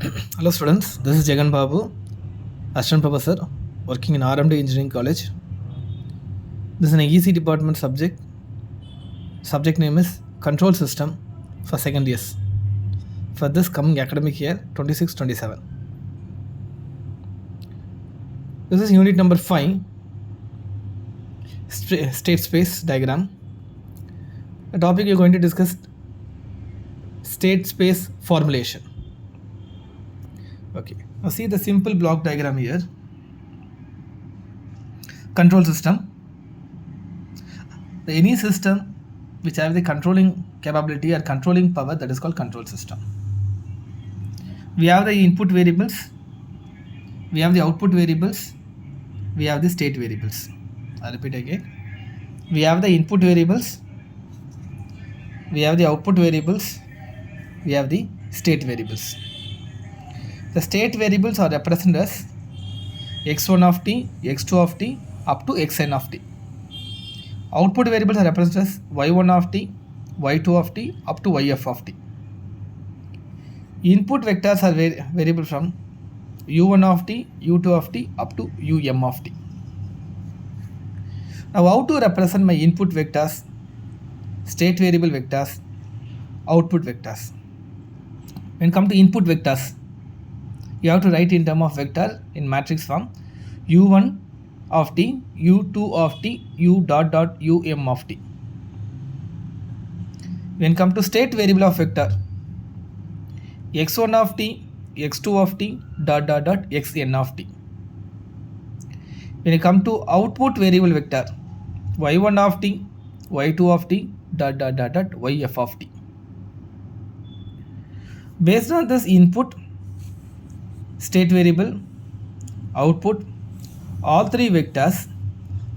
Hello students, this is Jagan Babu, Assistant Professor working in RMD Engineering College. This is an EC department subject. Subject name is Control System for second years. For this coming academic year 26-27. This is unit number 5, state space diagram. The topic you're going to discuss state space formulation. Okay, now see the simple block diagram here. Control system. Any system which have the controlling capability or controlling power, that is called control system. We have the input variables, we have the output variables, we have the state variables. I'll repeat again. We have the input variables, we have the output variables, we have the state variables. The state variables are represented as x1 of t, x2 of t up to xn of t. Output variables are represented as y1 of t, y2 of t up to yf of t. Input vectors are variable from u1 of t, u2 of t up to um of t. Now how to represent my input vectors, state variable vectors, output vectors? When come to input vectors, you have to write in term of vector in matrix form u1 of t, u2 of t, u dot dot um of t. When come to state variable of vector, x1 of t, x2 of t dot dot dot xn of t. When you come to output variable vector, y1 of t, y2 of t dot dot dot dot yf of t. Based on this input, state variable, output, all three vectors,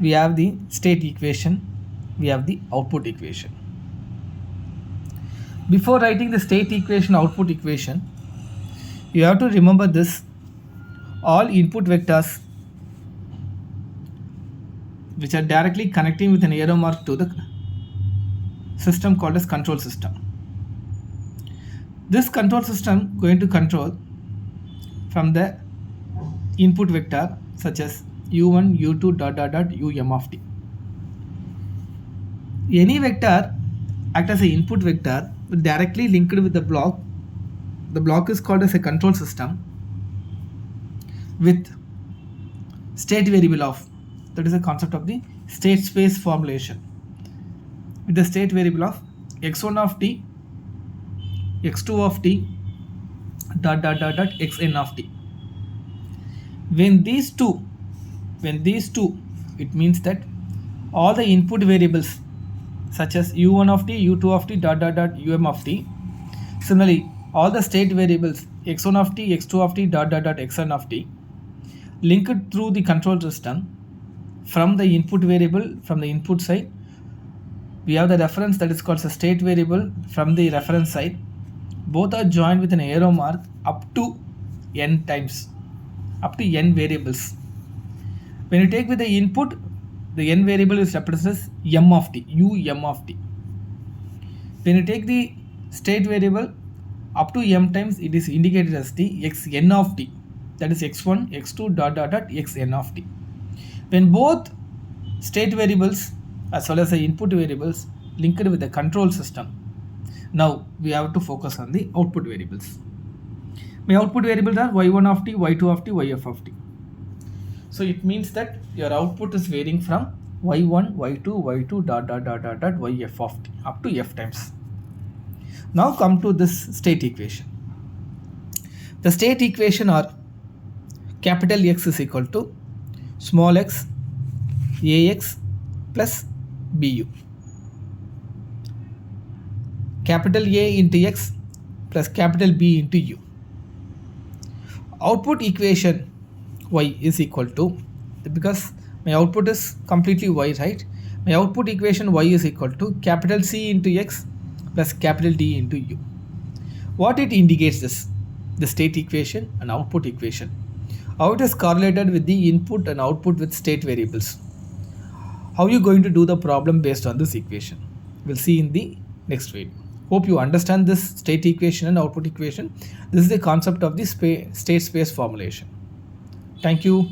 we have the state equation, we have the output equation. Before writing the state equation, output equation, you have to remember this: all input vectors which are directly connecting with an arrow mark to the system called as control system. This control system going to control from the input vector such as u1, u2 dot dot dot um of t. Any vector act as an input vector directly linked with the block. The block is called as a control system with state variable of, that is the concept of the state space formulation, with the state variable of x1 of t, x2 of t dot dot dot dot xn of t. When these two, it means that all the input variables such as u1 of t, u2 of t dot dot dot um of t. Similarly, all the state variables x1 of t, x2 of t dot dot dot xn of t linked through the control system from the input variable, from the input side. We have the reference that is called a state variable from the reference side. Both are joined with an arrow mark up to n times, up to n variables. When you take with the input, the n variable is represented as m of t, um of t. When you take the state variable up to m times, it is indicated as the xn of t, that is x1, x2 dot dot dot xn of t. When both state variables as well as the input variables linked with the control system, now we have to focus on the output variables. My output variables are y1 of t, y2 of t, yf of t. So it means that your output is varying from y1, y2, y2 dot dot dot dot dot yf of t up to f times. Now come to this state equation. The state equation are capital X is equal to small x ax plus bu. Capital A into x plus capital B into u. Output equation y is equal to, because my output is completely y, right? My output equation y is equal to capital C into x plus capital D into u. What it indicates this? The state equation and output equation. How it is correlated with the input and output with state variables. How are you going to do the problem based on this equation? We'll see in the next video. Hope you understand this state equation and output equation. This is the concept of the state space formulation. Thank you.